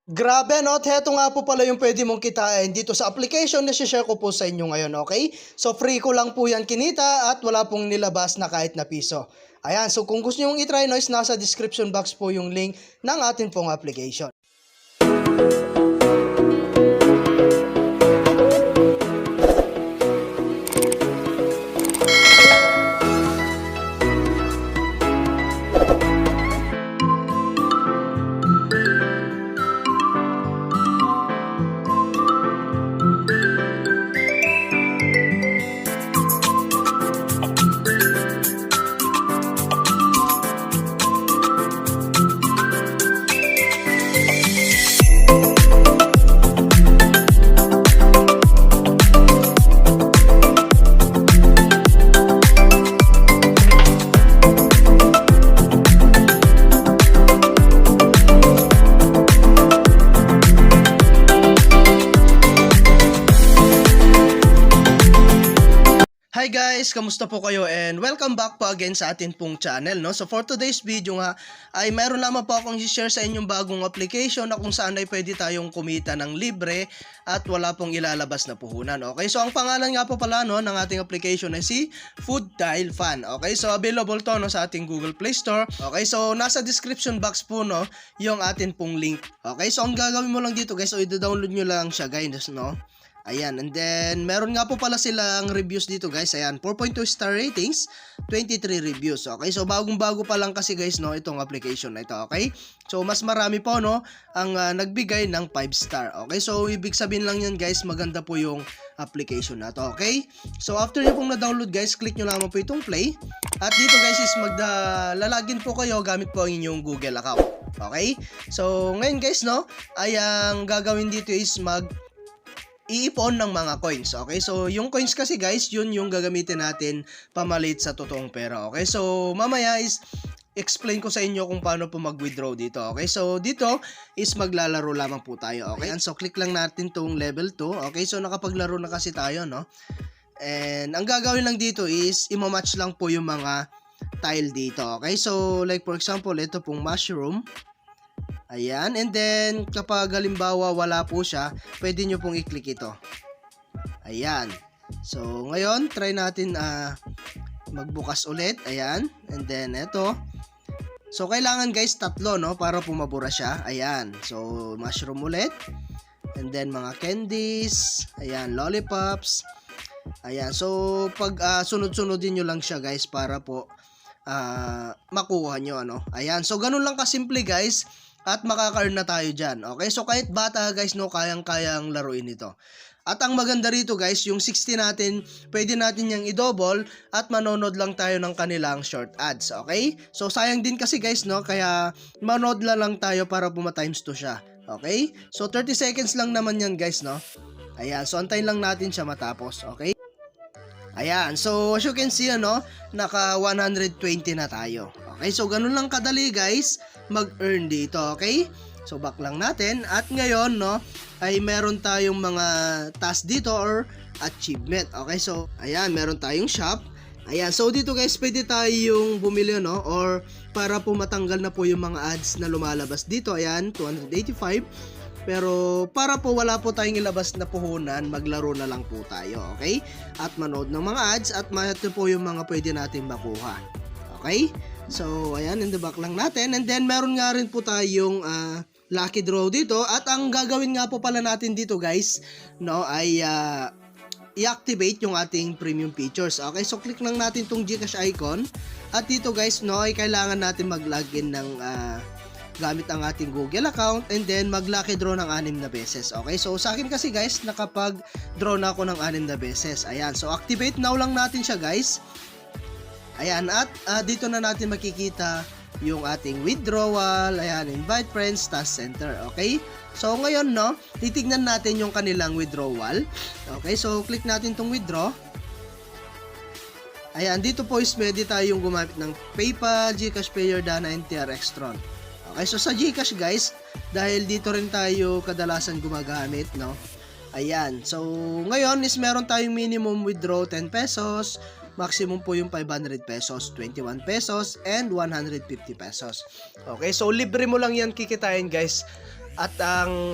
Grabe no, at heto nga po pala yung pwede mong kitain dito sa application na share ko po sa inyo ngayon, okay? So free ko lang po yan kinita at wala pong nilabas na kahit na piso. Ayan, so kung gusto nyo i-try no, is nasa description box po yung link ng atin pong application. Hi guys, kamusta po kayo and welcome back po again sa atin pong channel, no? So for today's video nga ay mayroon lamang po akong i-share sa inyong bagong application na kung saan ay pwede tayong kumita ng libre at wala pong ilalabas na puhunan. Okay, so ang pangalan nga po pala no ng ating application ay si Food Tile Fan. Okay, so available to no sa ating Google Play Store. Okay, so nasa description box po no yung atin pong link. Okay, so ang gagawin mo lang dito guys, so i-download nyo lang siya guys, no? Ayan, and then meron nga po pala silang reviews dito guys. Ayan, 4.2 star ratings, 23 reviews. Okay, so bagong-bago pa lang kasi guys no itong application na ito, okay? So mas marami po no ang nagbigay ng 5 star. Okay, so ibig sabihin lang yan guys, maganda po yung application na to, okay? So after nyo pong na-download guys, click nyo lang po itong play. At dito guys is lalagin po kayo gamit po ang inyong Google account. Okay? So ngayon guys no, ay ang gagawin dito is iipon ng mga coins. Okay, so yung coins kasi guys, yun yung gagamitin natin pamalit sa totoong pera. Okay, so mamaya is explain ko sa inyo kung paano po mag-withdraw dito. Okay, so dito is maglalaro lamang po tayo. Okay, so click lang natin tong level 2. Okay, so nakapaglaro na kasi tayo, no? And ang gagawin lang dito is imamatch lang po yung mga tile dito. Okay, so like for example, ito pong mushroom. Ayan, and then kapag halimbawa wala po siya, pwede nyo pong i-click ito. Ayan. So ngayon, try natin magbukas ulit. Ayan, and then ito. So kailangan guys tatlo no para po mabura siya. Ayan. So mushroom ulit. And then mga candies, ayan, lollipops. Ayan. So pag sunod-sunodin nyo lang siya guys para po makuha nyo ano. Ayan. So ganun lang kasimple guys. At makaka-earn na tayo dyan. Okay, so kahit bata guys no, kayang-kayang laruin ito. At ang maganda rito guys, yung 60 natin, pwede natin yung i-double at manonood lang tayo ng kanilang short ads. Okay, so sayang din kasi guys no, kaya manood lang tayo para times 2 siya. Okay, so 30 seconds lang naman yan guys no. Ayan, so antayin lang natin siya matapos. Okay, ayan, so as you can see ano, naka 120 na tayo. Okay, so ganun lang kadali guys mag-earn dito, okay? So back lang natin at ngayon no ay meron tayong mga task dito or achievement. Okay, so ayan, meron tayong shop. Ayan, so dito guys pwede tayong bumili no or para po matanggal na po yung mga ads na lumalabas dito. Ayan, 285. Pero para po wala po tayong ilabas na puhunan, maglaro na lang po tayo, okay? At manood ng mga ads at ito po yung mga pwede natin makuha. Okay? So, ayan, in the back lang natin. And then, meron nga rin po tayong lucky draw dito. At ang gagawin nga po pala natin dito, guys, no, ay i-activate yung ating premium features. Okay, so click lang natin tong GCash icon. At dito, guys, no, ay kailangan natin mag-login ng gamit ang ating Google account. And then, mag-lucky draw ng 6 na beses. Okay, so sa akin kasi, guys, nakapag-draw na ako ng 6 na beses. Ayan, so activate now lang natin siya, guys. Ayan, at dito na natin makikita yung ating withdrawal, ayan, invite friends, task center, okay? So, ngayon, no, titignan natin yung kanilang withdrawal. Okay, so, click natin tong withdraw. Ayan, dito po is pwede tayong gumamit ng PayPal, GCash Payer, Dana, and TRX Tron. Okay, so sa GCash, guys, dahil dito rin tayo kadalasan gumagamit, no? Ayan, so, ngayon is meron tayong minimum withdraw 10 pesos, maximum po yung 500 pesos, 21 pesos, and 150 pesos. Okay, so libre mo lang yan kikitain guys At ang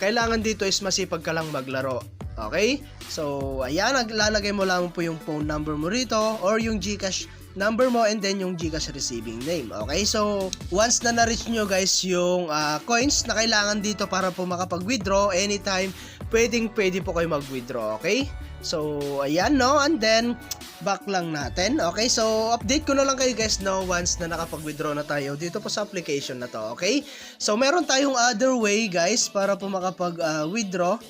kailangan dito is masipag ka lang maglaro. Okay? So, ayan, naglalagay mo lang po yung phone number mo rito or yung GCash number mo and then yung GCash receiving name. Okay? So, once na na-reach nyo guys yung coins na kailangan dito para po makapag-withdraw anytime, pwede po kayo mag-withdraw. Okay? So, ayan, no? And then, back lang natin. Okay? So, update ko na lang kayo guys, no? Once na nakapag-withdraw na tayo dito po sa application na to. Okay? So, meron tayong other way guys para po makapag-withdraw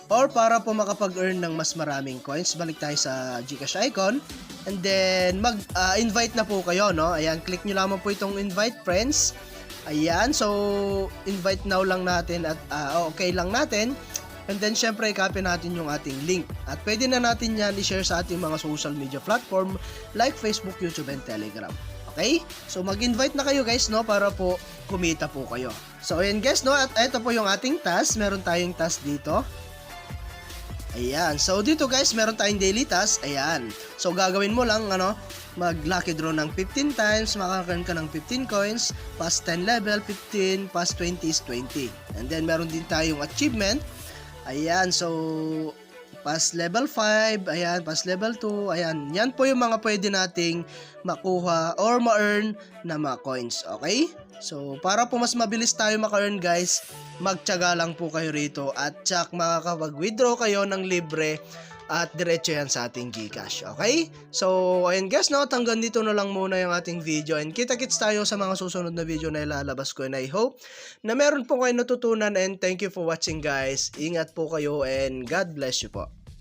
or para po makapag-earn ng mas maraming coins. Balik tayo sa GCash icon. And then, invite na po kayo, no? Ayan, click nyo lamang po itong invite friends. Ayan, so, invite now lang natin at okay lang natin. And then, syempre, i-copy natin yung ating link. At pwede na natin yan i-share sa ating mga social media platform like Facebook, YouTube, and Telegram. Okay? So, mag-invite na kayo guys, no? Para po kumita po kayo. So, ayan guys, no? At ito po yung ating task. Meron tayong task dito. Ayan. So, dito guys, meron tayong daily task. Ayan. So, gagawin mo lang, mag-lucky draw ng 15 times, makakaroon ka ng 15 coins, past 10 level, 15, past 20 is 20. And then, meron din tayong achievement. Ayan. So, past level 5, ayan, past level 2, ayan. Yan po yung mga pwede nating makuha or ma-earn na mga coins. Okay? So, para po mas mabilis tayo maka-earn guys, magtiyaga lang po kayo rito at tsak makakapag-withdraw kayo ng libre at diretso yan sa ating GCash. Okay? So, ayan guys, no, hanggang dito na lang muna yung ating video and kita-kits tayo sa mga susunod na video na ilalabas ko and I hope na meron po kayo natutunan and thank you for watching guys. Ingat po kayo and God bless you po.